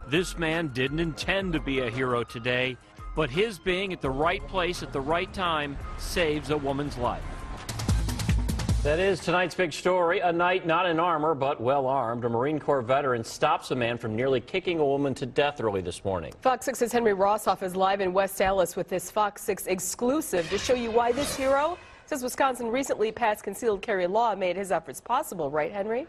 This man didn't intend to be a hero today, but his being at the right place at the right time saves a woman's life. That is tonight's big story. A knight not in armor, but well armed. A Marine Corps veteran stops a man from nearly kicking a woman to death early this morning. Fox 6's Henry Rossoff is live in West Allis with this Fox 6 exclusive to show you why this hero says Wisconsin recently passed concealed carry law made his efforts possible. Right, Henry?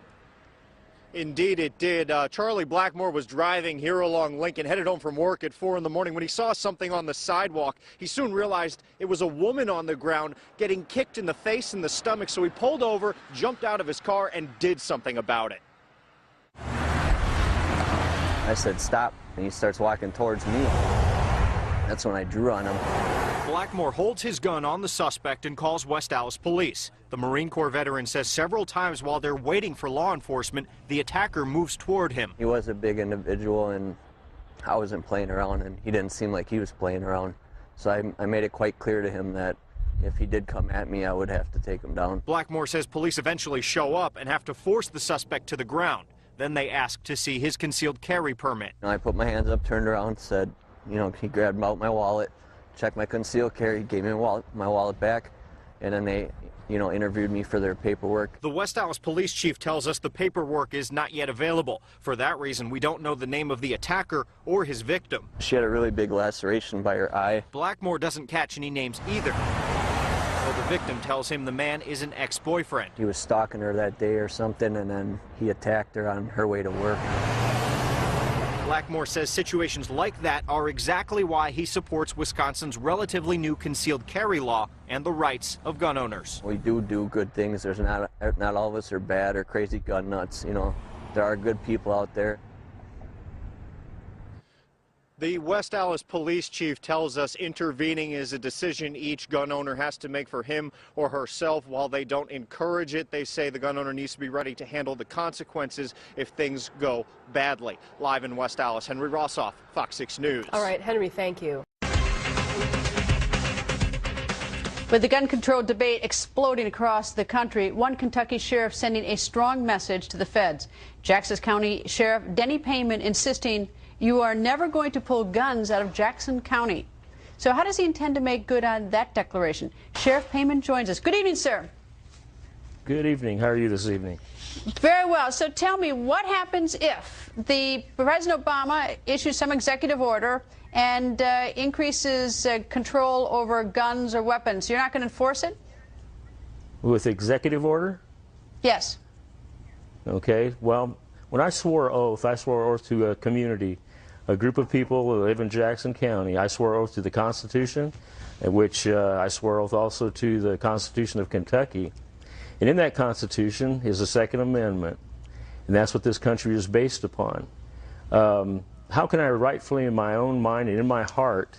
Indeed it did. Charlie Blackmore was driving here along Lincoln, headed home from work at 4 in the morning when he saw something on the sidewalk. He soon realized it was a woman on the ground getting kicked in the face and the stomach, so he pulled over, jumped out of his car, and did something about it. I said stop, and he starts walking towards me. That's when I drew on him. Blackmore holds his gun on the suspect and calls West Allis police. The Marine Corps veteran says several times while they're waiting for law enforcement, the attacker moves toward him. He was a big individual, and I wasn't playing around, and he didn't seem like he was playing around. So I made it quite clear to him that if he did come at me, I would have to take him down. Blackmore says police eventually show up and have to force the suspect to the ground. Then they ask to see his concealed carry permit. I put my hands up, turned around, said, you know, he grabbed out my wallet, checked my concealed carry, gave me my wallet back, and then they, you know, interviewed me for their paperwork. The West Allis police chief tells us the paperwork is not yet available. For that reason, we don't know the name of the attacker or his victim. She had a really big laceration by her eye. Blackmore doesn't catch any names either. So the victim tells him the man is an ex-boyfriend. He was stalking her that day or something, and then he attacked her on her way to work. Blackmore says situations like that are exactly why he supports Wisconsin's relatively new concealed carry law and the rights of gun owners. We do good things. There's not all of us are bad or crazy gun nuts. You know, there are good people out there. The West Allis police chief tells us intervening is a decision each gun owner has to make for him or herself. While they don't encourage it, they say the gun owner needs to be ready to handle the consequences if things go badly. Live in West Allis, Henry Rossoff, Fox 6 News. All right, Henry, thank you. With the gun control debate exploding across the country, one Kentucky sheriff sending a strong message to the feds. Jackson County Sheriff Denny Payman insisting you are never going to pull guns out of Jackson County. So how does he intend to make good on that declaration? Sheriff Payman joins us. Good evening, sir. Good evening. How are you this evening? Very well. So tell me, what happens if the President Obama issues some executive order and increases control over guns or weapons? You're not going to enforce it? With executive order? Yes. Okay. Well, when I swore oath to a community, a group of people who live in Jackson County. I swore oath to the Constitution, which I swore oath also to the Constitution of Kentucky. And in that Constitution is the Second Amendment, and that's what this country is based upon. How can I rightfully in my own mind and in my heart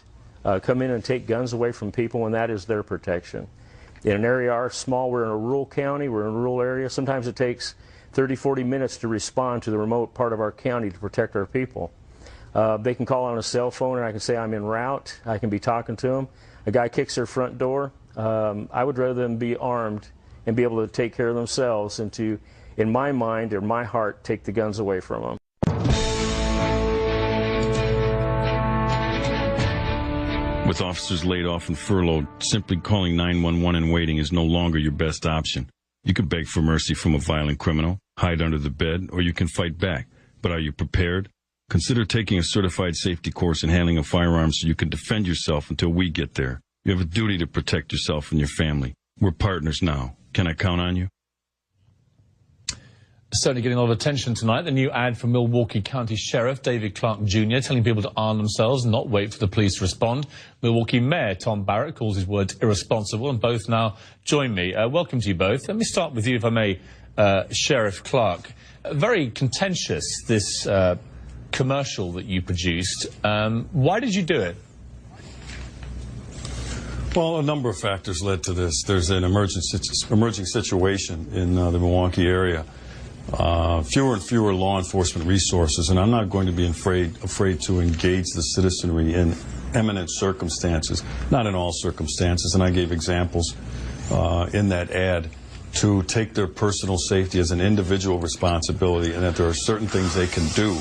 come in and take guns away from people when that is their protection? In an area our small, we're in a rural county, we're in a rural area. Sometimes it takes 30, 40 minutes to respond to the remote part of our county to protect our people. They can call on a cell phone and I can say I'm en route. I can be talking to them. A guy kicks their front door. I would rather them be armed and be able to take care of themselves and to, in my mind or my heart, take the guns away from them. With officers laid off and furloughed, simply calling 911 and waiting is no longer your best option. You can beg for mercy from a violent criminal, hide under the bed, or you can fight back. But are you prepared? Consider taking a certified safety course in handling a firearm so you can defend yourself until we get there. You have a duty to protect yourself and your family. We're partners now. Can I count on you? Certainly getting a lot of attention tonight. The new ad from Milwaukee County Sheriff David Clark Jr. telling people to arm themselves and not wait for the police to respond. Milwaukee Mayor Tom Barrett calls his words irresponsible, and both now join me. Welcome to you both. Let me start with you, if I may, Sheriff Clark. Very contentious, this commercial that you produced. Why did you do it? Well, a number of factors led to this. There's an emerging situation in the Milwaukee area. Fewer and fewer law enforcement resources, and I'm not going to be afraid to engage the citizenry in eminent circumstances, not in all circumstances, and I gave examples in that ad to take their personal safety as an individual responsibility, and that there are certain things they can do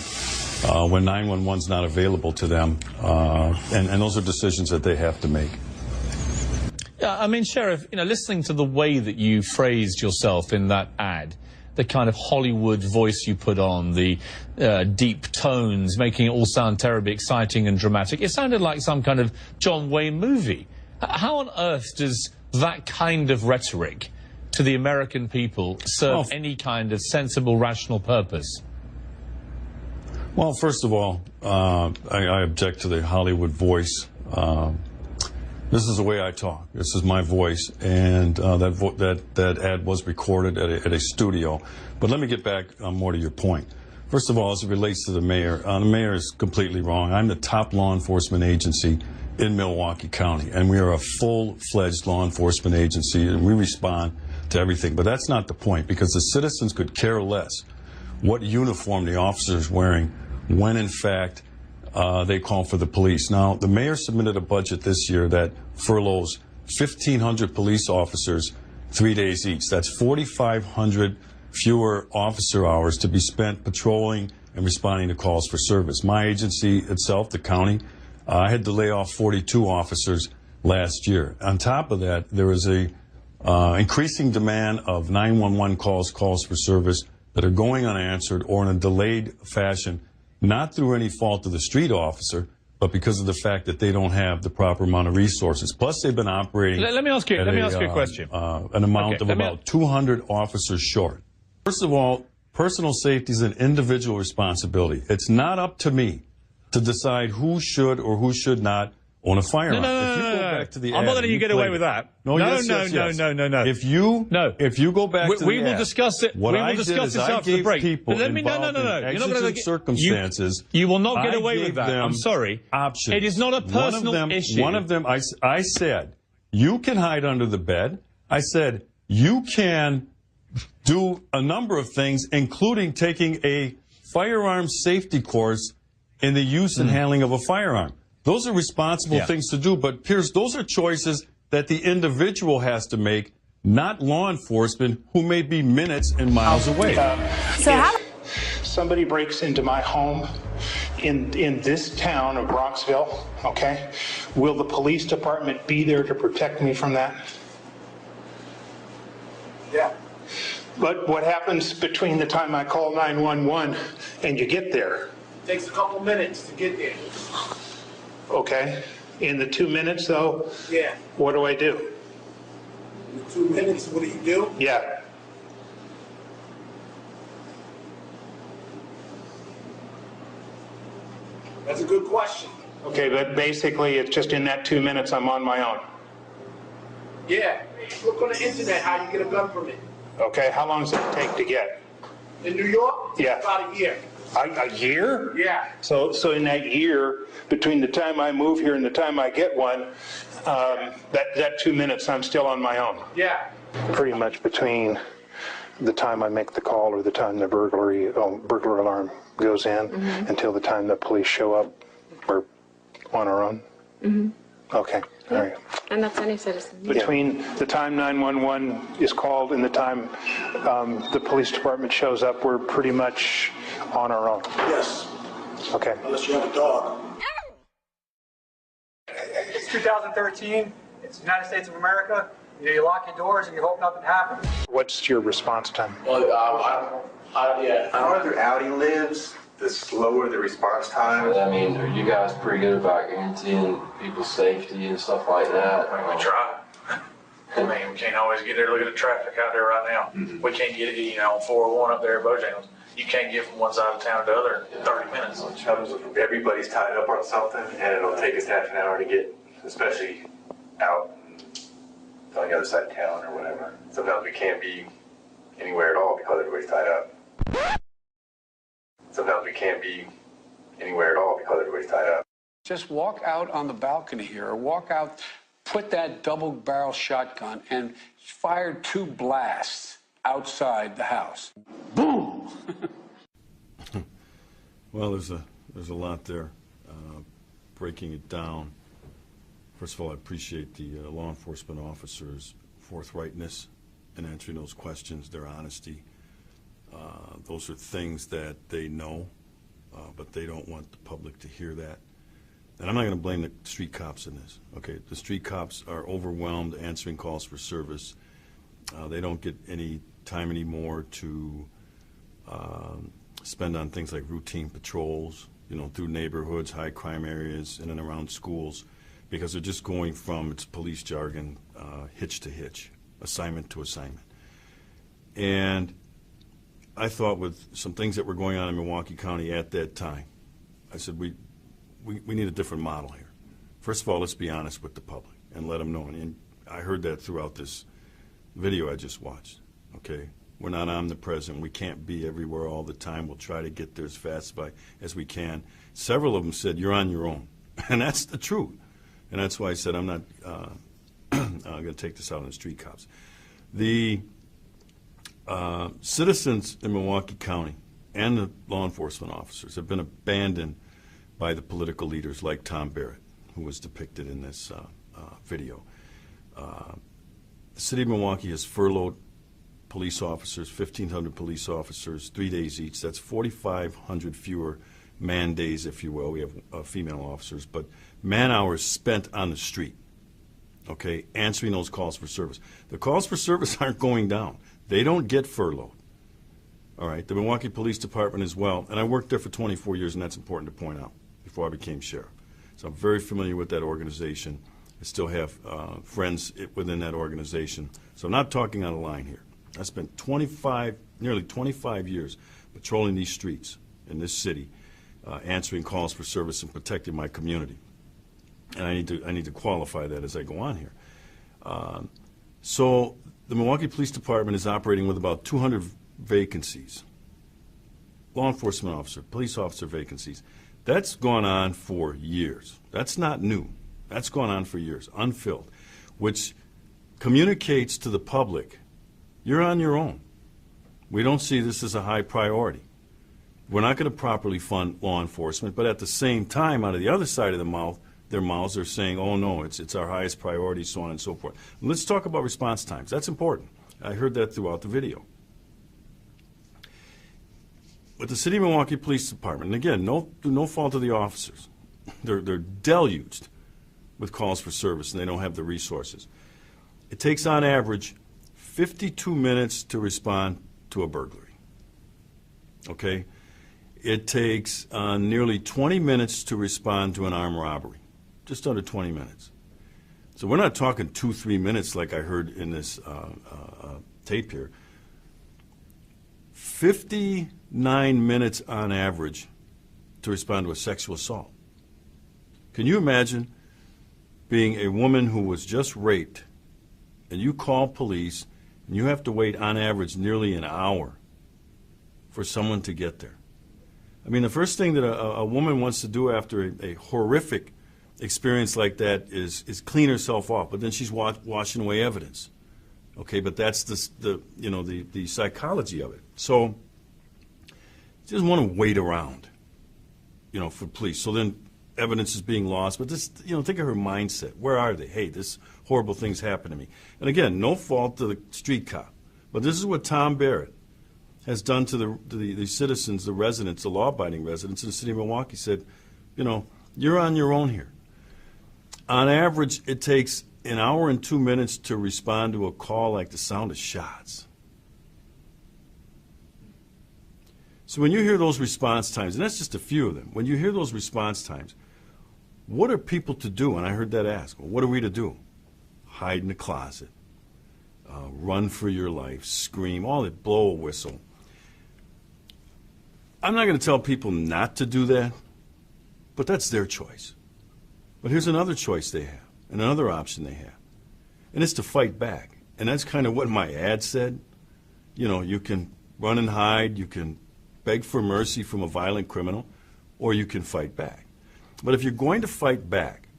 when 911's not available to them, and those are decisions that they have to make. Yeah, I mean, Sheriff, you know, listening to the way that you phrased yourself in that ad, the kind of Hollywood voice you put on, the deep tones, making it all sound terribly exciting and dramatic, it sounded like some kind of John Wayne movie. How on earth does that kind of rhetoric to the American people serve any kind of sensible, rational purpose? Well, first of all, I object to the Hollywood voice. This is the way I talk. This is my voice, and that ad was recorded at a studio. But let me get back more to your point. First of all, as it relates to the mayor is completely wrong. I'm the top law enforcement agency in Milwaukee County, and we are a full-fledged law enforcement agency, and we respond to everything. But that's not the point, because the citizens could care less what uniform the officer is wearing when, in fact, they call for the police. Now, the mayor submitted a budget this year that furloughs 1,500 police officers 3 days each. That's 4,500 fewer officer hours to be spent patrolling and responding to calls for service. My agency itself, the county, had to lay off 42 officers last year. On top of that, there is a increasing demand of 911 calls for service that are going unanswered or in a delayed fashion, not through any fault of the street officer, but because of the fact that they don't have the proper amount of resources. Plus, they've been operating. Let me ask you a question. An amount of about 200 officers short. First of all, personal safety is an individual responsibility. It's not up to me to decide who should or who should not own a firearm. I'm not letting you get away with that. No. If you go back to the we will discuss it. What we will I discuss did this is after the break. people Let me, involved in exigent circumstances. You will not get away I with that. gave them I'm sorry. Options. It is not a personal issue. One of them, I said, you can hide under the bed. I said, you can do a number of things, including taking a firearm safety course in the use and handling of a firearm. Those are responsible things to do, but Pierce, those are choices that the individual has to make, not law enforcement, who may be minutes and miles away. So how somebody breaks into my home in this town of Bronxville, okay, will the police department be there to protect me from that? Yeah. But what happens between the time I call 911 and you get there? It takes a couple minutes to get there. Okay. In the 2 minutes, though? Yeah. What do I do? In the 2 minutes, what do you do? Yeah. That's a good question. Okay, but basically it's just in that 2 minutes I'm on my own. Yeah. Look on the internet how you get a gun permit. Okay, how long does it take to get? In New York? Yeah. About a year. A year? Yeah. So in that year, between the time I move here and the time I get one, that 2 minutes I'm still on my own. Yeah. Pretty much between the time I make the call or the time the burglar alarm goes in until the time the police show up, we're on our own. Okay. All right. And that's any citizen. Between the time 911 is called and the time the police department shows up, we're pretty much on our own. Yes. Okay. Unless you have a dog. It's 2013. It's the United States of America. You lock your doors and you hope nothing happens. What's your response time? Well, the farther out he lives, the slower the response time. I mean, are you guys pretty good about guaranteeing people's safety and stuff like that? We try. I mean, we can't always get there. Look at the traffic out there right now. We can't get it, on 401 up there at Bojangles. You can't get from one side of town to the other in 30 minutes. Everybody's tied up on something, and it'll take us half an hour to get, especially out on the other side of town or whatever. Sometimes we can't be anywhere at all because everybody's tied up. Sometimes we can't be anywhere at all because everybody's tied up. Just walk out on the balcony here, or walk out, put that double-barrel shotgun, and fire 2 blasts outside the house. Boom! Well, there's a lot there. Breaking it down. First of all, I appreciate the law enforcement officers' forthrightness in answering those questions, their honesty. Those are things that they know but they don't want the public to hear that. And I'm not going to blame the street cops in this. Okay, the street cops are overwhelmed answering calls for service. They don't get any time anymore to spend on things like routine patrols, through neighborhoods, high crime areas, in and around schools, because they're just going from, it's police jargon, hitch to hitch, assignment to assignment. And I thought with some things that were going on in Milwaukee County at that time, I said we need a different model here. First of all, let's be honest with the public and let them know. And I heard that throughout this video I just watched. Okay, we're not omnipresent. We can't be everywhere all the time. We'll try to get there as fast as we can. Several of them said, you're on your own. And that's the truth. And that's why I said I'm not going to take this out on the street cops. The citizens in Milwaukee County and the law enforcement officers have been abandoned by the political leaders like Tom Barrett, who was depicted in this video. The city of Milwaukee has furloughed police officers, 1,500 police officers, 3 days each. That's 4,500 fewer man days, if you will. We have female officers, but man hours spent on the street, okay, answering those calls for service. The calls for service aren't going down. They don't get furloughed. All right, the Milwaukee Police Department as well, and I worked there for 24 years, and that's important to point out, before I became sheriff. So I'm very familiar with that organization. I still have friends within that organization. So I'm not talking out of line here. I spent nearly 25 years patrolling these streets in this city, answering calls for service and protecting my community. And I need to qualify that as I go on here. So the Milwaukee Police Department is operating with about 200 vacancies, law enforcement officer, police officer vacancies. That's gone on for years. That's not new. That's gone on for years, unfilled, which communicates to the public, you're on your own. We don't see this as a high priority. We're not going to properly fund law enforcement, but at the same time, out of the other side of their mouths are saying, oh no, it's our highest priority, so on and so forth. And let's talk about response times. That's important. I heard that throughout the video. With the City of Milwaukee Police Department, and again, no fault of the officers. They're deluged with calls for service, and they don't have the resources. It takes, on average, 52 minutes to respond to a burglary. Okay? It takes nearly 20 minutes to respond to an armed robbery. Just under 20 minutes. So we're not talking 2-3 minutes like I heard in this tape here. 59 minutes on average to respond to a sexual assault. Can you imagine being a woman who was just raped and you call police and you have to wait on average nearly an hour for someone to get there? I mean, the first thing that a woman wants to do after a horrific experience like that is clean herself off, but then she's washing away evidence. Okay, but that's the psychology of it. So she doesn't want to wait around, for police. So then evidence is being lost. But this, think of her mindset. Where are they? Hey, this horrible thing's happened to me. And again, no fault to the street cop. But this is what Tom Barrett has done to the citizens, the residents, the law-abiding residents in the city of Milwaukee. Said, you're on your own here. On average, it takes an hour and 2 minutes to respond to a call like the sound of shots. So when you hear those response times, and that's just a few of them, when you hear those response times, what are people to do? And I heard that asked. Well, what are we to do? Hide in the closet, run for your life, scream, all that, blow a whistle. I'm not going to tell people not to do that, but that's their choice. But here's another choice they have, and another option they have, and it's to fight back. And that's kind of what my ad said. You can run and hide, you can beg for mercy from a violent criminal, or you can fight back. But if you're going to fight back,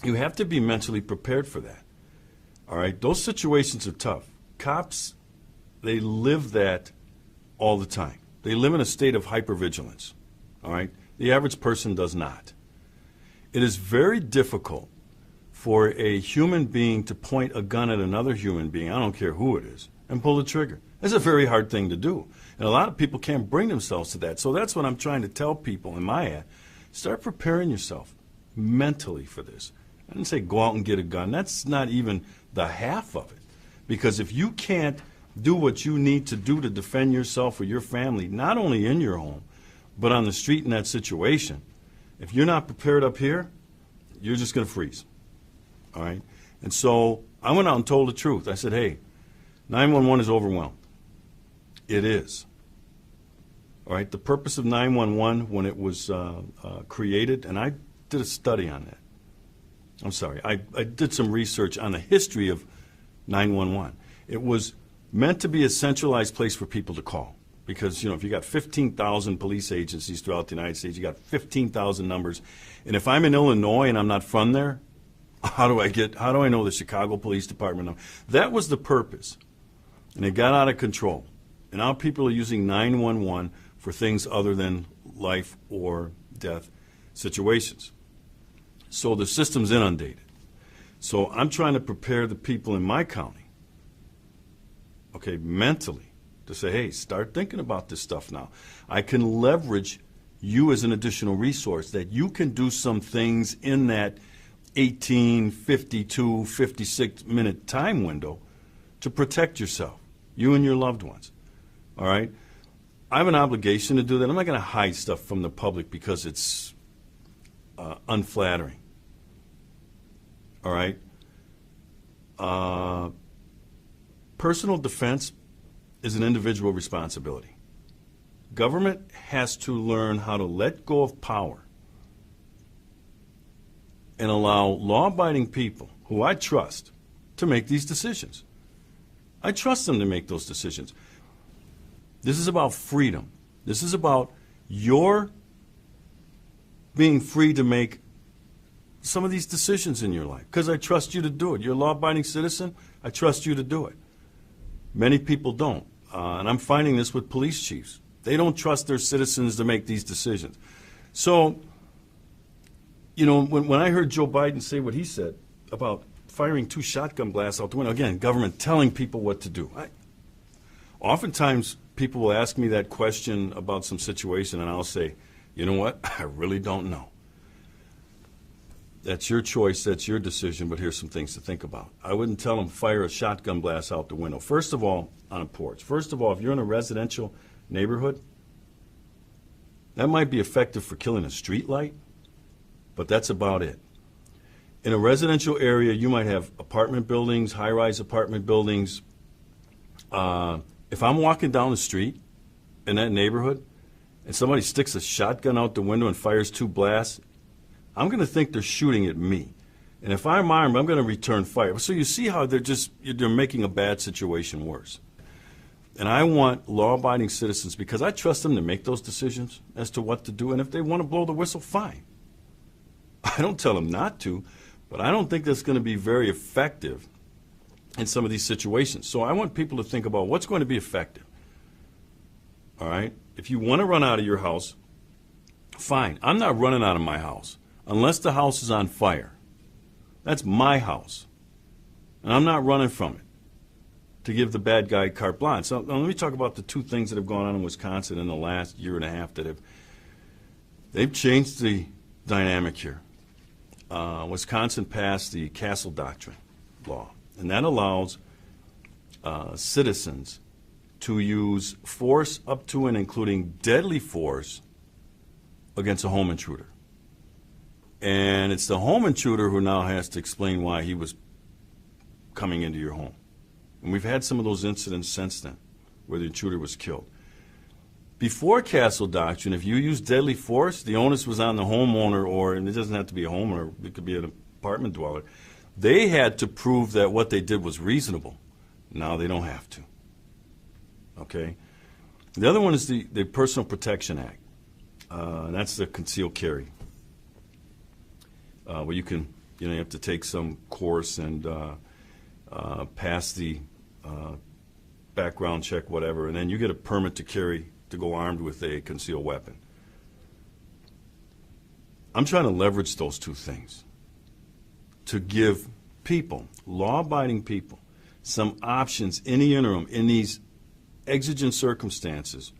you have to be mentally prepared for that. All right? Those situations are tough. Cops, they live that all the time. They live in a state of hypervigilance. All right? The average person does not. It is very difficult for a human being to point a gun at another human being, I don't care who it is, and pull the trigger. That's a very hard thing to do. And a lot of people can't bring themselves to that. So that's what I'm trying to tell people in my ad. Start preparing yourself mentally for this. I didn't say go out and get a gun. That's not even the half of it. Because if you can't do what you need to do to defend yourself or your family, not only in your home, but on the street in that situation, if you're not prepared up here, you're just going to freeze. All right? And so I went out and told the truth. I said, hey, 911 is overwhelmed. It is. All right? The purpose of 911 when it was created, and I did a study on that. I'm sorry. I did some research on the history of 911. It was meant to be a centralized place for people to call. Because, you know, if you got 15,000 police agencies throughout the United States, you got 15,000 numbers. And if I'm in Illinois and I'm not from there, how do I know the Chicago Police Department number? That was the purpose. And it got out of control. And now people are using 911 for things other than life or death situations. So the system's inundated. So I'm trying to prepare the people in my county, okay, mentally, to say, hey, start thinking about this stuff now. I can leverage you as an additional resource, that you can do some things in that 18, 52, 56-minute time window to protect yourself, you and your loved ones. All right? I have an obligation to do that. I'm not going to hide stuff from the public because it's unflattering. All right? Personal defense is an individual responsibility. Government has to learn how to let go of power and allow law-abiding people who I trust to make these decisions. I trust them to make those decisions. This is about freedom. This is about your being free to make some of these decisions in your life, because I trust you to do it. You're a law-abiding citizen. I trust you to do it. Many people don't. And I'm finding this with police chiefs. They don't trust their citizens to make these decisions. So, you know, when I heard Joe Biden say what he said about firing 2 shotgun blasts out the window, again, government telling people what to do. Oftentimes, people will ask me that question about some situation, and I'll say, you know what, I really don't know. That's your choice, that's your decision, but here's some things to think about. I wouldn't tell them fire a shotgun blast out the window. First of all, on a porch. First of all, if you're in a residential neighborhood, that might be effective for killing a street light, but that's about it. In a residential area, you might have apartment buildings, high-rise apartment buildings. If I'm walking down the street in that neighborhood and somebody sticks a shotgun out the window and fires 2 blasts, I'm going to think they're shooting at me. And if I'm armed, I'm going to return fire. So you see how they're making a bad situation worse. And I want law-abiding citizens, because I trust them to make those decisions as to what to do. And if they want to blow the whistle, fine. I don't tell them not to, but I don't think that's going to be very effective in some of these situations. So I want people to think about what's going to be effective. All right? If you want to run out of your house, fine. I'm not running out of my house unless the house is on fire. That's my house. And I'm not running from it to give the bad guy carte blanche. So now let me talk about the 2 things that have gone on in Wisconsin in the last year and a half that they've changed the dynamic here. Wisconsin passed the Castle Doctrine law, and that allows citizens to use force up to and including deadly force against a home intruder. And it's the home intruder who now has to explain why he was coming into your home. And we've had some of those incidents since then where the intruder was killed. Before Castle Doctrine, if you used deadly force, the onus was on the homeowner, and it doesn't have to be a homeowner, it could be an apartment dweller. They had to prove that what they did was reasonable. Now they don't have to. Okay? The other one is the Personal Protection Act. That's the concealed carry. Where you have to take some course and pass the background check, whatever, and then you get a permit to go armed with a concealed weapon. I'm trying to leverage those 2 things to give people, law-abiding people, some options in the interim, in these exigent circumstances,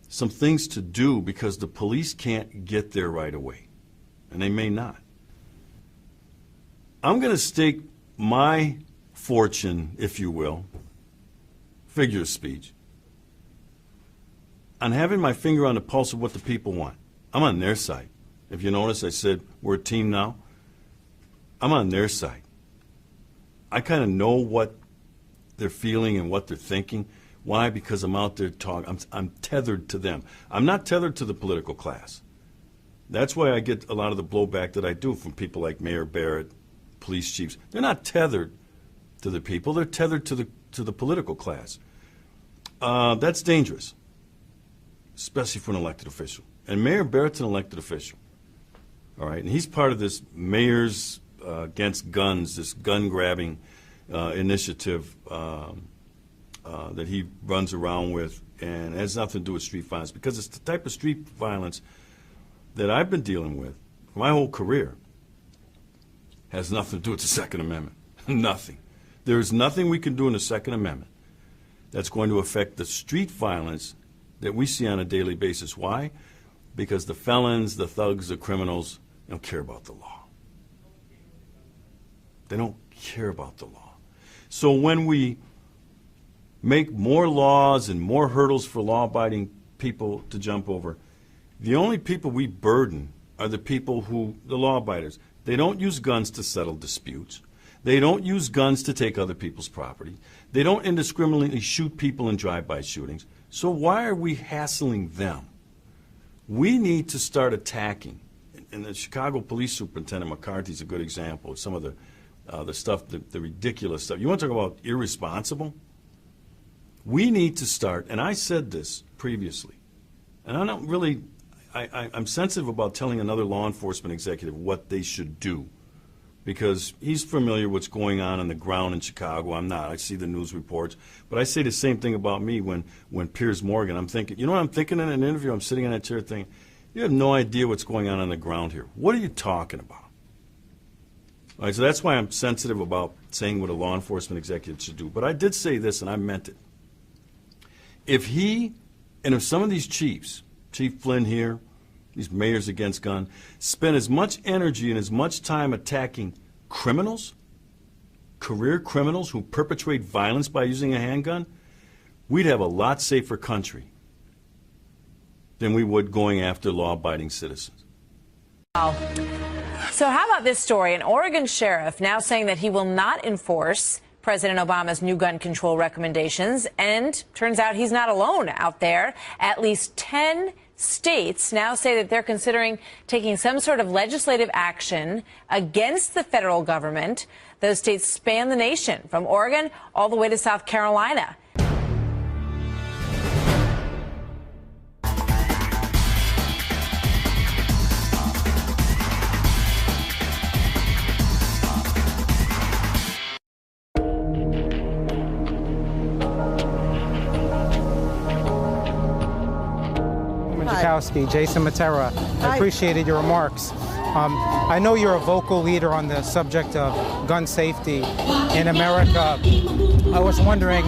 some things to do because the police can't get there right away, and they may not. I'm going to stake my fortune, if you will, figure of speech, on having my finger on the pulse of what the people want. I'm on their side. If you notice, I said we're a team now. I'm on their side. I kind of know what they're feeling and what they're thinking. Why? Because I'm out there talking. I'm tethered to them. I'm not tethered to the political class. That's why I get a lot of the blowback that I do from people like Mayor Barrett, police chiefs. They're not tethered to the people. They're tethered to the political class. That's dangerous, especially for an elected official. And Mayor Barrett's an elected official. All right, and he's part of this Mayors Against Guns, this gun-grabbing initiative that he runs around with, and it has nothing to do with street violence, because it's the type of street violence that I've been dealing with for my whole career. Has nothing to do with the Second Amendment. Nothing. There is nothing we can do in the Second Amendment that's going to affect the street violence that we see on a daily basis. Why? Because the felons, the thugs, the criminals don't care about the law. They don't care about the law. So when we make more laws and more hurdles for law-abiding people to jump over, the only people we burden are the people the law-abiders. They don't use guns to settle disputes. They don't use guns to take other people's property. They don't indiscriminately shoot people in drive-by shootings. So why are we hassling them? We need to start attacking. And the Chicago Police Superintendent McCarthy is a good example of some of the stuff, the ridiculous stuff. You want to talk about irresponsible? We need to start, and I said this previously, and I'm sensitive about telling another law enforcement executive what they should do, because he's familiar with what's going on the ground in Chicago. I'm not. I see the news reports. But I say the same thing about me when Piers Morgan, I'm thinking, you know what I'm thinking in an interview? I'm sitting in that chair thinking, you have no idea what's going on the ground here. What are you talking about? All right, so that's why I'm sensitive about saying what a law enforcement executive should do. But I did say this, and I meant it. If some of these chiefs, Chief Flynn here, these Mayors Against Gun, spend as much energy and as much time attacking criminals, career criminals who perpetrate violence by using a handgun, we'd have a lot safer country than we would going after law-abiding citizens. Wow. So how about this story? An Oregon sheriff now saying that he will not enforce President Obama's new gun control recommendations, and turns out he's not alone out there. At least 10 states now say that they're considering taking some sort of legislative action against the federal government. Those states span the nation, from Oregon all the way to South Carolina. Jason Matera. I appreciated your remarks. I know you're a vocal leader on the subject of gun safety in America. I was wondering,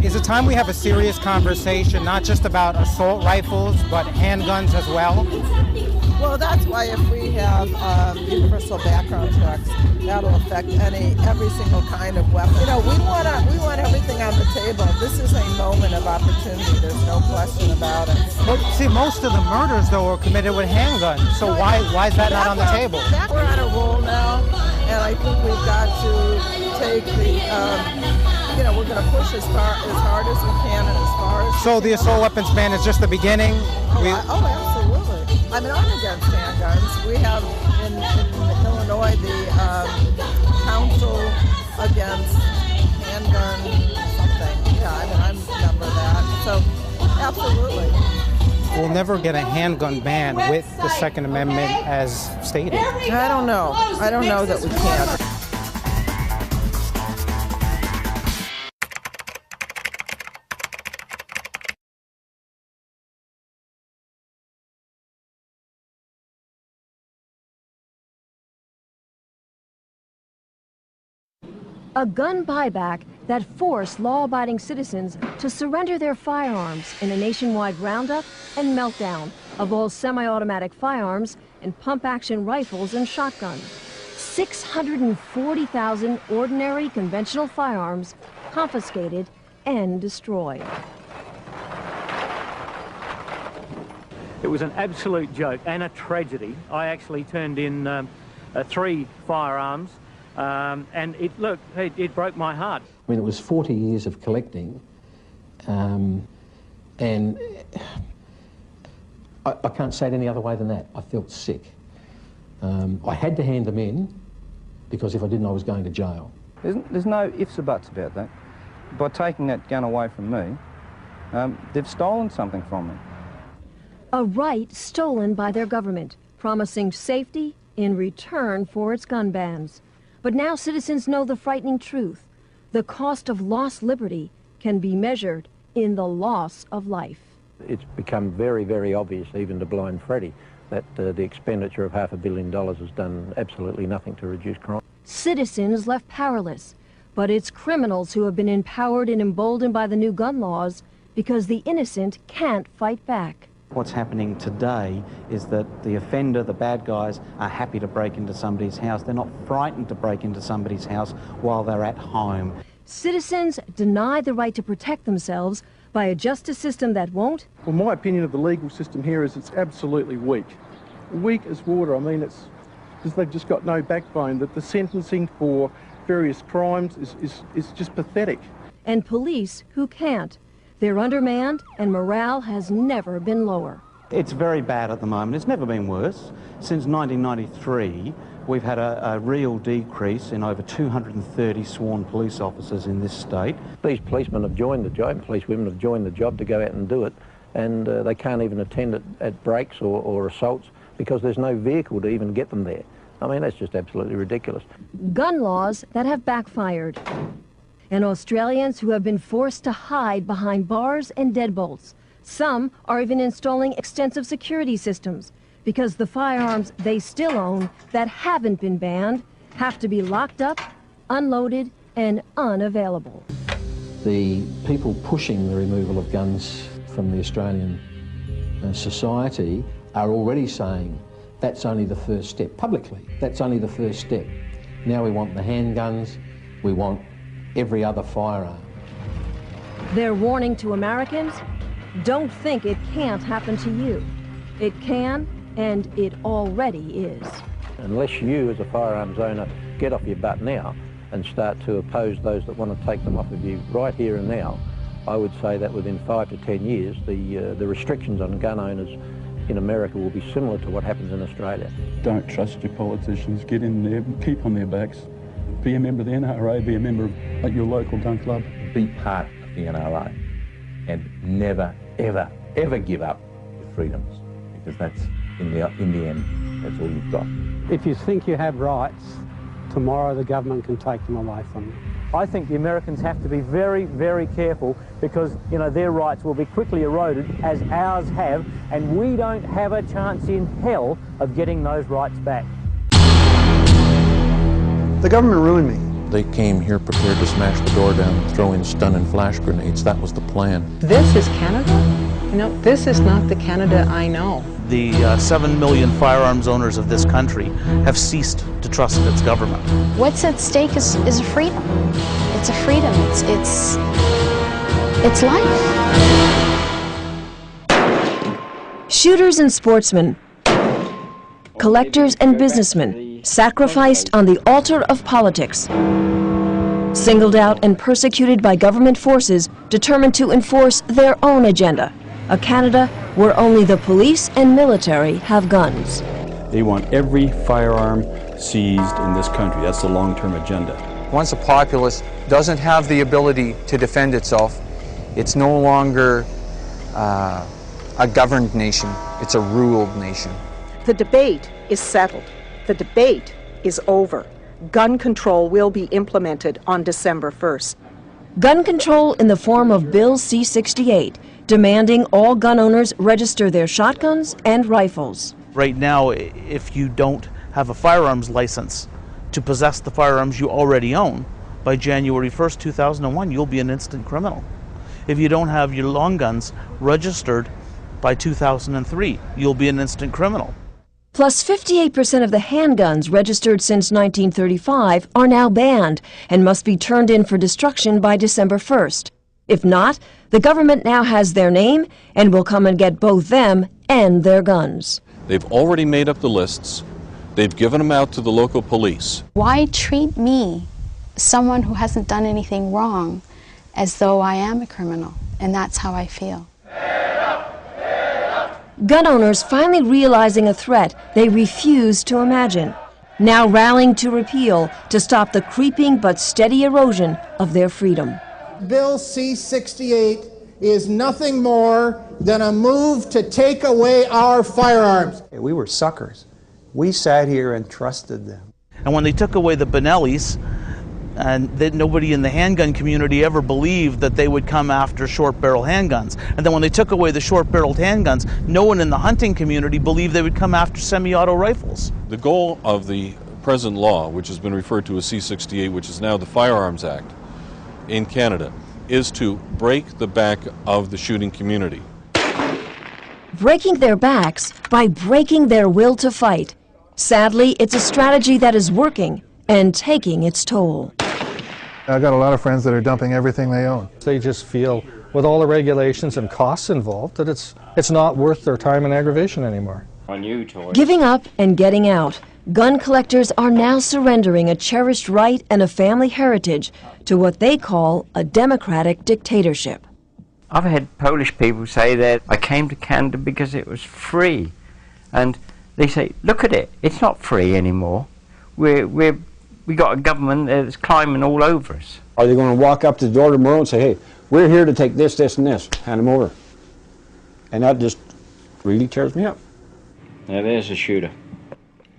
is it time we have a serious conversation, not just about assault rifles, but handguns as well? Well, that's why if we have universal background checks, that'll affect every single kind of weapon. You know, we want everything on the table. This is a moment of opportunity. There's no question about it. But see, most of the murders, though, are committed with handguns. So why is that not on the table? We're on a roll now, and I think we've got to take the, we're going to push as hard as we can and as far as. So the assault weapons ban is just the beginning? Absolutely. I mean, I'm against handguns. We have in Illinois the Council Against Handgun something. Yeah, I mean, I'm a member of that. So, absolutely. We'll never get a handgun ban with the Second Amendment as stated. I don't know. I don't know that we can. A gun buyback that forced law-abiding citizens to surrender their firearms in a nationwide roundup and meltdown of all semi-automatic firearms and pump-action rifles and shotguns. 640,000 ordinary conventional firearms confiscated and destroyed. It was an absolute joke and a tragedy. I actually turned in 3 firearms, and it broke my heart. I mean, it was 40 years of collecting, and I can't say it any other way than that. I felt sick. I had to hand them in, because if I didn't, I was going to jail. There's no ifs or buts about that. By taking that gun away from me, they've stolen something from me. A right stolen by their government, promising safety in return for its gun bans. But now citizens know the frightening truth. The cost of lost liberty can be measured in the loss of life. It's become very, very obvious, even to Blind Freddy, that the expenditure of $500 million has done absolutely nothing to reduce crime. Citizens left powerless, but it's criminals who have been empowered and emboldened by the new gun laws because the innocent can't fight back. What's happening today is that the offender, the bad guys, are happy to break into somebody's house. They're not frightened to break into somebody's house while they're at home. Citizens deny the right to protect themselves by a justice system that won't. Well, my opinion of the legal system here is it's absolutely weak. Weak as water. I mean, it's because they've just got no backbone. That the sentencing for various crimes is just pathetic. And police who can't. They're undermanned, and morale has never been lower. It's very bad at the moment. It's never been worse. Since 1993, we've had a real decrease in over 230 sworn police officers in this state. These policemen have joined the job, police women have joined the job to go out and do it, and they can't even attend it at breaks or assaults because there's no vehicle to even get them there. I mean, that's just absolutely ridiculous. Gun laws that have backfired. And Australians who have been forced to hide behind bars and deadbolts. Some are even installing extensive security systems because the firearms they still own that haven't been banned have to be locked up, unloaded, and unavailable. The people pushing the removal of guns from the Australian society are already saying that's only the first step. Publicly, that's only the first step. Now we want the handguns, we want every other firearm. Their warning to Americans, don't think it can't happen to you. It can, and it already is. Unless you, as a firearms owner, get off your butt now and start to oppose those that want to take them off of you right here and now, I would say that within 5 to 10 years, the restrictions on gun owners in America will be similar to what happens in Australia. Don't trust your politicians. Get in there, keep on their backs. Be a member of the NRA, be a member of your local gun club. Be part of the NRA and never, ever, ever give up your freedoms, because that's, in the end, that's all you've got. If you think you have rights, tomorrow the government can take them away from you. I think the Americans have to be very, very careful because, you know, their rights will be quickly eroded as ours have, and we don't have a chance in hell of getting those rights back. The government ruined me. They came here prepared to smash the door down and throw in stun and flash grenades. That was the plan. This is Canada? You know, this is not the Canada I know. The 7 million firearms owners of this country have ceased to trust its government. What's at stake is a freedom. It's a freedom. It's life. Shooters and sportsmen, collectors and businessmen, sacrificed on the altar of politics, singled out and persecuted by government forces determined to enforce their own agenda, a Canada where only the police and military have guns. They want every firearm seized in this country. That's the long-term agenda. Once a populace doesn't have the ability to defend itself, it's no longer a governed nation, it's a ruled nation. The debate is settled. The debate is over. Gun control will be implemented on December 1st. Gun control in the form of Bill C-68, demanding all gun owners register their shotguns and rifles. Right now, if you don't have a firearms license to possess the firearms you already own, by January 1st, 2001, you'll be an instant criminal. If you don't have your long guns registered by 2003, you'll be an instant criminal. Plus, 58% of the handguns registered since 1935 are now banned and must be turned in for destruction by December 1st. If not, the government now has their name and will come and get both them and their guns. They've already made up the lists. They've given them out to the local police. Why treat me, someone who hasn't done anything wrong, as though I am a criminal? And that's how I feel. Gun owners finally realizing a threat they refused to imagine, now rallying to repeal to stop the creeping but steady erosion of their freedom. Bill C-68 is nothing more than a move to take away our firearms. We were suckers. We sat here and trusted them. And when they took away the Benellis, and that nobody in the handgun community ever believed that they would come after short-barrel handguns. And then when they took away the short-barreled handguns, no one in the hunting community believed they would come after semi-auto rifles. The goal of the present law, which has been referred to as C-68, which is now the Firearms Act in Canada, is to break the back of the shooting community. Breaking their backs by breaking their will to fight. Sadly, it's a strategy that is working and taking its toll. I've got a lot of friends that are dumping everything they own. They just feel, with all the regulations and costs involved, that it's not worth their time and aggravation anymore. On YouT. Giving up and getting out, gun collectors are now surrendering a cherished right and a family heritage to what they call a democratic dictatorship. I've had Polish people say that I came to Canada because it was free. And they say, look at it, it's not free anymore. We got a government that's climbing all over us. Are they going to walk up to the door tomorrow and say, hey, we're here to take this, this, and this, hand them over? And that just really tears me up. Now there's a shooter.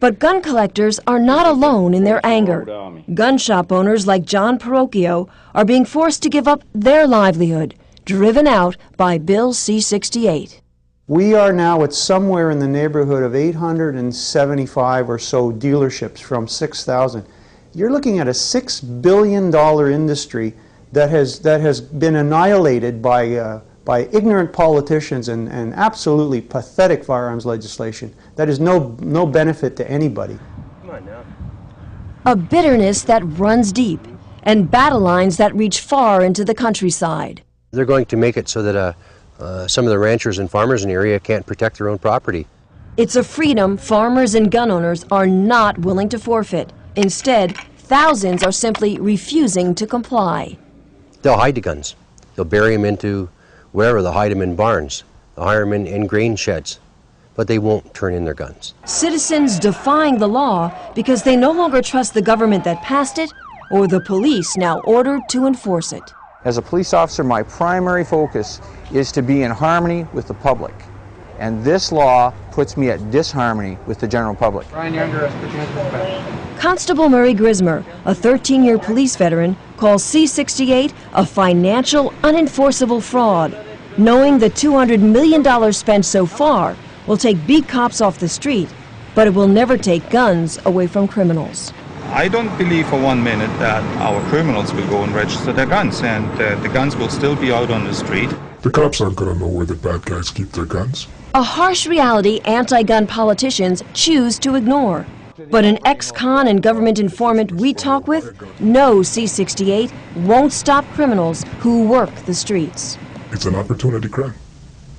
But gun collectors are not alone in their anger. Gun shop owners like John Parocchio are being forced to give up their livelihood, driven out by Bill C-68. We are now at somewhere in the neighborhood of 875 or so dealerships from 6,000. You're looking at a $6 billion industry that has been annihilated by ignorant politicians and absolutely pathetic firearms legislation that is no benefit to anybody. Come on now. A bitterness that runs deep and battle lines that reach far into the countryside. They're going to make it so that some of the ranchers and farmers in the area can't protect their own property. It's a freedom farmers and gun owners are not willing to forfeit. Instead, thousands are simply refusing to comply. They'll hide the guns. They'll bury them into wherever. They'll hide them in barns. They'll hire them in grain sheds. But they won't turn in their guns. Citizens defying the law because they no longer trust the government that passed it or the police now ordered to enforce it. As a police officer, my primary focus is to be in harmony with the public. And this law puts me at disharmony with the general public. Constable Murray Grismer, a 13-year police veteran, calls C-68 a financial, unenforceable fraud, knowing the $200 million spent so far will take beat cops off the street, but it will never take guns away from criminals. I don't believe for 1 minute that our criminals will go and register their guns, and the guns will still be out on the street. The cops aren't going to know where the bad guys keep their guns. A harsh reality anti-gun politicians choose to ignore. But an ex-con and government informant we talk with knows C-68 won't stop criminals who work the streets. It's an opportunity crime,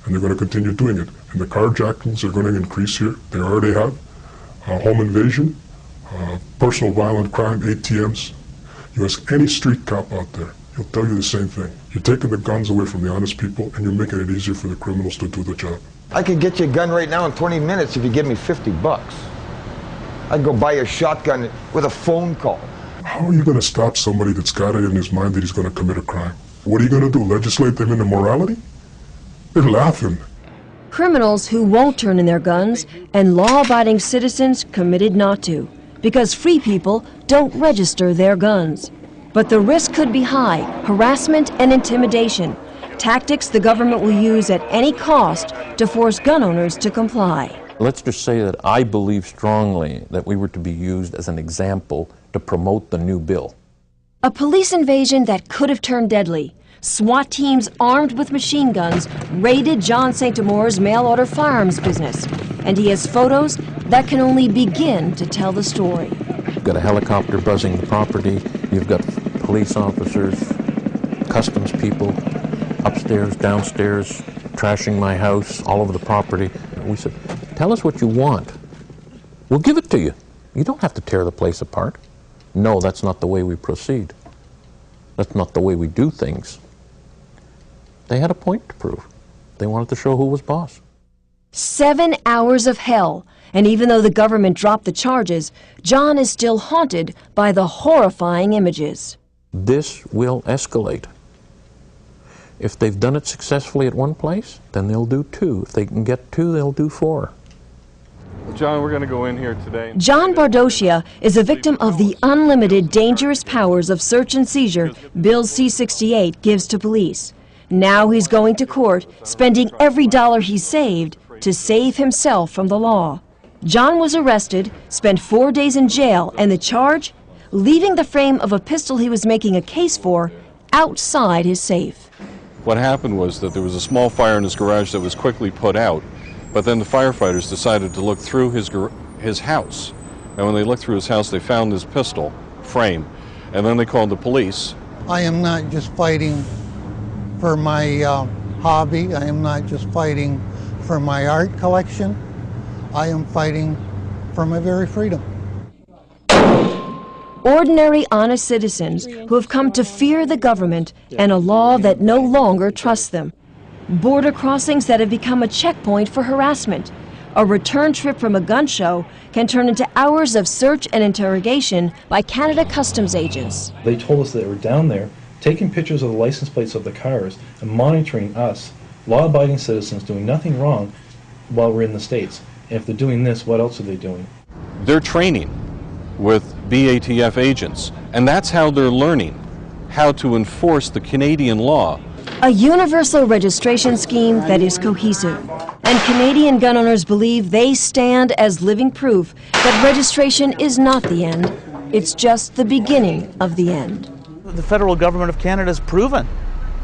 and they're going to continue doing it. And the carjackings are going to increase here. They already have. Home invasion, personal violent crime, ATMs. You ask any street cop out there, he'll tell you the same thing. You're taking the guns away from the honest people, and you're making it easier for the criminals to do the job. I could get you a gun right now in 20 minutes if you give me 50 bucks. I'd go buy a shotgun with a phone call. How are you going to stop somebody that's got it in his mind that he's going to commit a crime? What are you going to do, legislate them into morality? They're laughing. Criminals who won't turn in their guns and law-abiding citizens committed not to, because free people don't register their guns. But the risk could be high: harassment and intimidation, tactics the government will use at any cost to force gun owners to comply. Let's just say that I believe strongly that we were to be used as an example to promote the new bill. A police invasion that could have turned deadly. SWAT teams armed with machine guns raided John St. Amour's mail-order firearms business. And he has photos that can only begin to tell the story. You've got a helicopter buzzing the property. You've got police officers, customs people, upstairs, downstairs, trashing my house, all over the property. And we said, tell us what you want. We'll give it to you. You don't have to tear the place apart. No, that's not the way we proceed. That's not the way we do things. They had a point to prove. They wanted to show who was boss. 7 hours of hell, and even though the government dropped the charges, John is still haunted by the horrifying images. This will escalate. If they've done it successfully at one place, then they'll do 2. If they can get 2, they'll do 4. John, we're going to go in here today. John Bardocia is a victim of the unlimited dangerous powers of search and seizure Bill C-68 gives to police. Now he's going to court, spending every dollar he saved to save himself from the law. John was arrested, spent 4 days in jail, and the charge? Leaving the frame of a pistol he was making a case for outside his safe. What happened was that there was a small fire in his garage that was quickly put out, but then the firefighters decided to look through his house. And when they looked through his house, they found his pistol frame, and then they called the police. I am not just fighting for my hobby. I am not just fighting for my art collection. I am fighting for my very freedom. Ordinary, honest citizens who have come to fear the government and a law that no longer trusts them. Border crossings that have become a checkpoint for harassment. A return trip from a gun show can turn into hours of search and interrogation by Canada Customs agents. They told us that they were down there taking pictures of the license plates of the cars and monitoring us, law-abiding citizens doing nothing wrong while we're in the States. And if they're doing this, what else are they doing? They're training with BATF agents, and that's how they're learning how to enforce the Canadian law. A universal registration scheme that is cohesive. And Canadian gun owners believe they stand as living proof that registration is not the end. It's just the beginning of the end. The federal government of Canada has proven.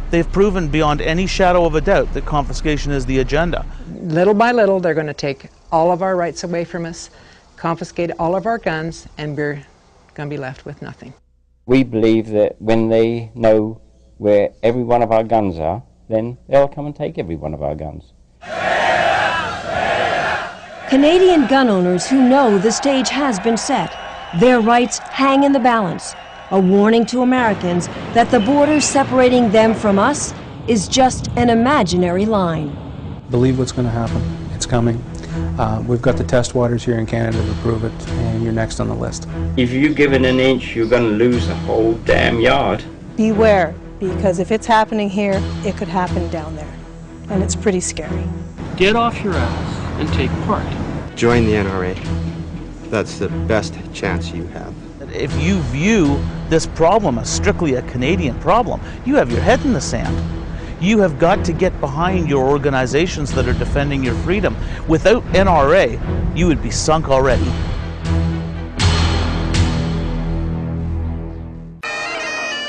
They've proven beyond any shadow of a doubt that confiscation is the agenda. Little by little, they're going to take all of our rights away from us, confiscate all of our guns, and we're going to be left with nothing. We believe that when they know where every one of our guns are, then they'll come and take every one of our guns. Canadian gun owners who know the stage has been set. Their rights hang in the balance. A warning to Americans that the border separating them from us is just an imaginary line. Believe what's going to happen. It's coming. We've got the test waters here in Canada to prove it, and you're next on the list. If you give it an inch, you're going to lose the whole damn yard. Beware, because if it's happening here, it could happen down there, and it's pretty scary. Get off your ass and take part. Join the NRA. That's the best chance you have. If you view this problem as strictly a Canadian problem, you have your head in the sand. You have got to get behind your organizations that are defending your freedom. Without NRA, you would be sunk already.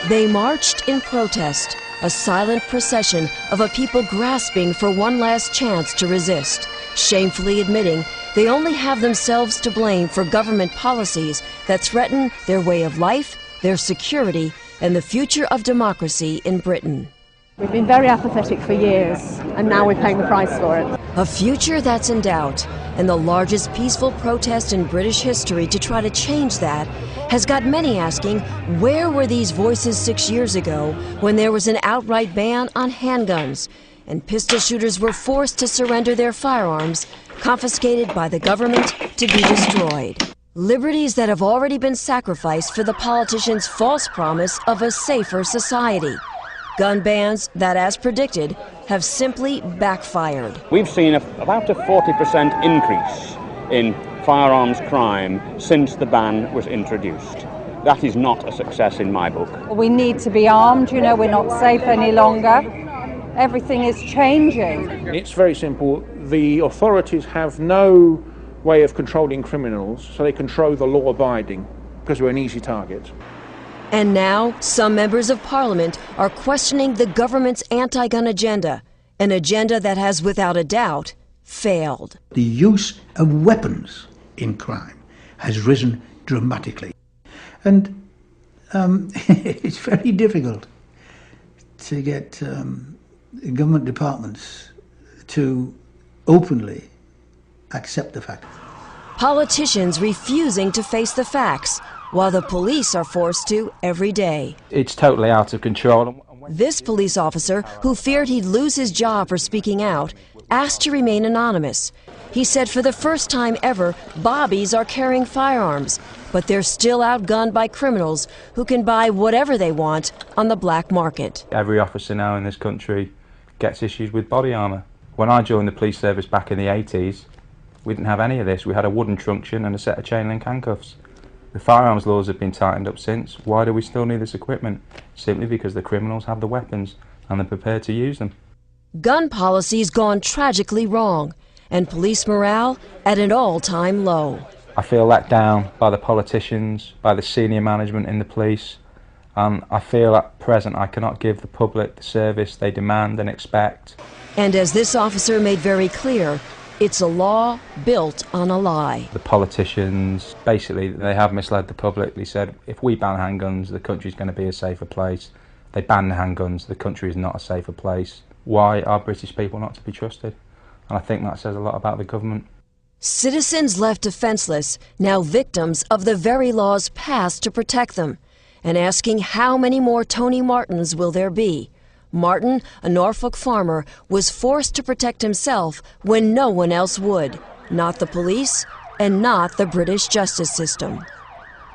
They marched in protest, a silent procession of a people grasping for one last chance to resist, shamefully admitting they only have themselves to blame for government policies that threaten their way of life, their security, and the future of democracy in Britain. We've been very apathetic for years, and now we're paying the price for it. A future that's in doubt, and the largest peaceful protest in British history to try to change that has got many asking, where were these voices 6 years ago when there was an outright ban on handguns, and pistol shooters were forced to surrender their firearms, confiscated by the government to be destroyed. Liberties that have already been sacrificed for the politicians' false promise of a safer society. Gun bans that, as predicted, have simply backfired. We've seen about a 40% increase in firearms crime since the ban was introduced. That is not a success in my book. We need to be armed, we're not safe any longer. Everything is changing. It's very simple. The authorities have no way of controlling criminals, so they control the law-abiding because we're an easy target. And now, some members of Parliament are questioning the government's anti-gun agenda, an agenda that has, without a doubt, failed. The use of weapons in crime has risen dramatically. And it's very difficult to get government departments to openly accept the fact. Politicians refusing to face the facts, while the police are forced to every day. It's totally out of control. This police officer, who feared he'd lose his job for speaking out, asked to remain anonymous. He said for the first time ever, bobbies are carrying firearms, but they're still outgunned by criminals who can buy whatever they want on the black market. Every officer now in this country gets issued with body armour. When I joined the police service back in the 80s, we didn't have any of this. We had a wooden truncheon and a set of chain link handcuffs. The firearms laws have been tightened up since. Why do we still need this equipment? Simply because the criminals have the weapons and they're prepared to use them. Gun policy's gone tragically wrong, and police morale at an all-time low. I feel let down by the politicians, by the senior management in the police, and I feel at present I cannot give the public the service they demand and expect. And as this officer made very clear, it's a law built on a lie. The politicians, basically, they have misled the public. They said, if we ban handguns, the country's going to be a safer place. They ban the handguns, the country is not a safer place. Why are British people not to be trusted? And I think that says a lot about the government. Citizens left defenseless, now victims of the very laws passed to protect them, and asking how many more Tony Martins will there be. Martin, a Norfolk farmer, was forced to protect himself when no one else would, not the police and not the British justice system.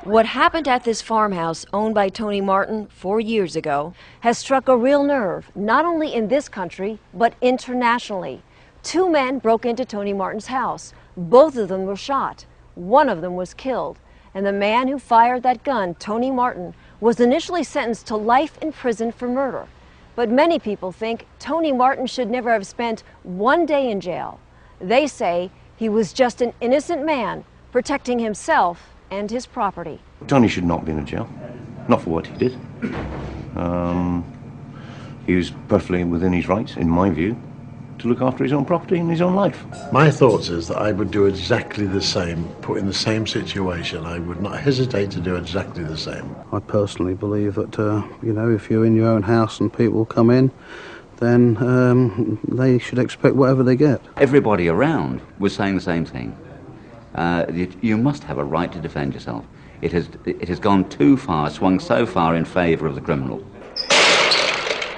What happened at this farmhouse owned by Tony Martin 4 years ago has struck a real nerve, not only in this country, but internationally. 2 men broke into Tony Martin's house. Both of them were shot. One of them was killed. And the man who fired that gun, Tony Martin, was initially sentenced to life in prison for murder. But many people think Tony Martin should never have spent 1 day in jail. They say he was just an innocent man protecting himself and his property. Tony should not be in a jail, not for what he did. He was perfectly within his rights, in my view, to look after his own property and his own life. My thoughts is that I would do exactly the same, put in the same situation. I would not hesitate to do exactly the same. I personally believe that, you know, if you're in your own house and people come in, then they should expect whatever they get. Everybody around was saying the same thing. You must have a right to defend yourself. It has gone too far, swung so far in favour of the criminal.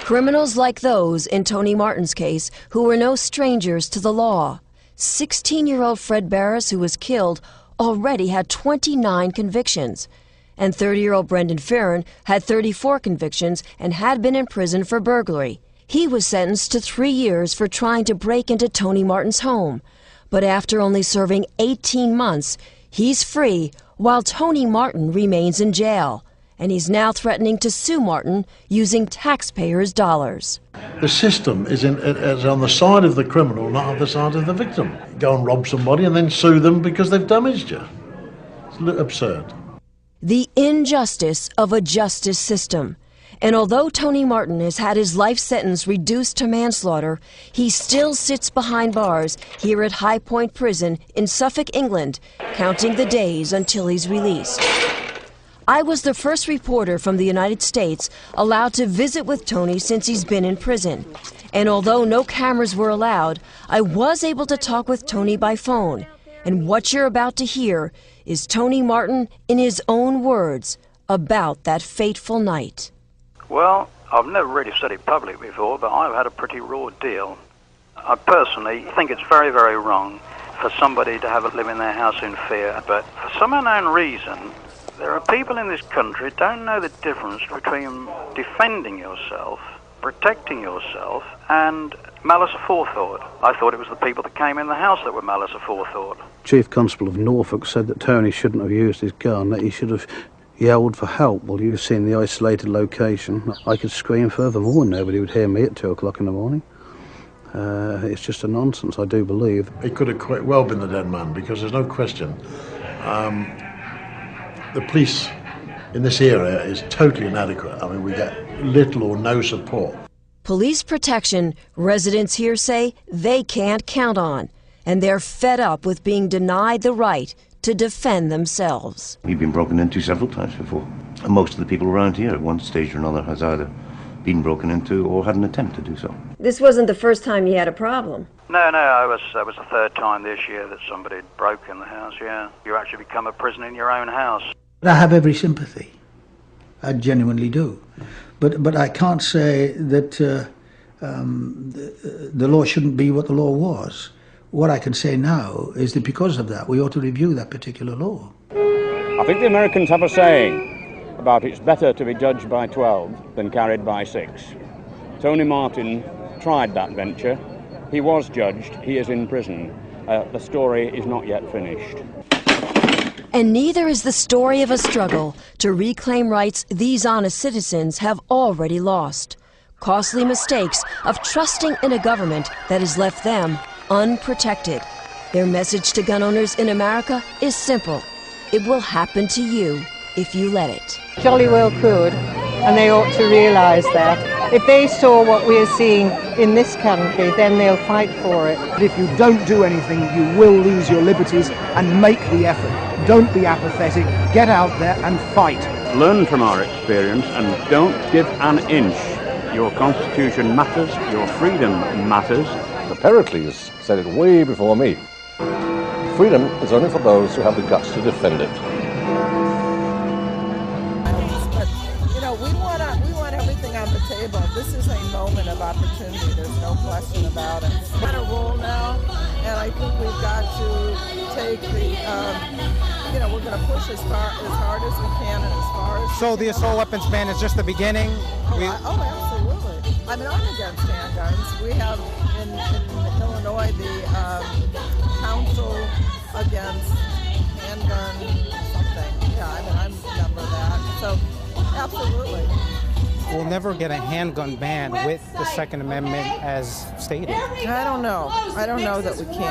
Criminals like those in Tony Martin's case, who were no strangers to the law. 16-year-old Fred Barris, who was killed, already had 29 convictions. And 30-year-old Brendan Farron had 34 convictions and had been in prison for burglary. He was sentenced to 3 years for trying to break into Tony Martin's home. But after only serving 18 months, he's free while Tony Martin remains in jail. And he's now threatening to sue Martin using taxpayers' dollars. The system is on the side of the criminal, not on the side of the victim. Go and rob somebody and then sue them because they've damaged you. It's absurd. The injustice of a justice system. And although Tony Martin has had his life sentence reduced to manslaughter, he still sits behind bars here at High Point Prison in Suffolk, England, counting the days until he's released. I was the first reporter from the United States allowed to visit with Tony since he's been in prison. And although no cameras were allowed, I was able to talk with Tony by phone. And what you're about to hear is Tony Martin in his own words about that fateful night. Well, I've never really said it publicly before, but I've had a pretty raw deal. I personally think it's very, very wrong for somebody to have to live in their house in fear. But for some unknown reason, there are people in this country who don't know the difference between defending yourself, protecting yourself, and malice aforethought. I thought it was the people that came in the house that were malice aforethought. Chief Constable of Norfolk said that Tony shouldn't have used his gun, that he should have yelled for help. Well, you've seen the isolated location. I could scream furthermore and nobody would hear me at 2 o'clock in the morning. It's just a nonsense, I do believe. It could have quite well been the dead man, because there's no question. The police in this area is totally inadequate. I mean, we get little or no support. Police protection, residents here say they can't count on, and they're fed up with being denied the right to defend themselves. We've been broken into several times before. And most of the people around here at one stage or another has either been broken into or had an attempt to do so. This wasn't the first time you had a problem. No, that was the third time this year that somebody had broken the house, yeah. You actually become a prisoner in your own house. I have every sympathy. I genuinely do. But I can't say that the law shouldn't be what the law was. What I can say now is that because of that, we ought to review that particular law. I think the Americans have a saying about it's better to be judged by 12 than carried by 6. Tony Martin tried that venture. He was judged. He is in prison. The story is not yet finished. And neither is the story of a struggle to reclaim rights these honest citizens have already lost. Costly mistakes of trusting in a government that has left them unprotected. Their message to gun owners in America is simple. It will happen to you if you let it. Jolly well could, and they ought to realise that. If they saw what we're seeing in this country, then they'll fight for it. If you don't do anything, you will lose your liberties, and make the effort. Don't be apathetic, get out there and fight. Learn from our experience and don't give an inch. Your Constitution matters, your freedom matters. The Pericles said it way before me. Freedom is only for those who have the guts to defend it. But, you know, we want everything on the table. This is a moment of opportunity. There's no question about it. We're on a roll now, and I think we've got to take the, we're going to push as hard as we can and as far as. So the assault weapons ban is just the beginning? Absolutely. I mean, I'm against handguns. We have in Illinois the Council Against Handgun something. Yeah, I mean, I'm a member of that. So, absolutely. We'll never get a handgun ban with the Second Amendment as stated. I don't know. I don't know that we can.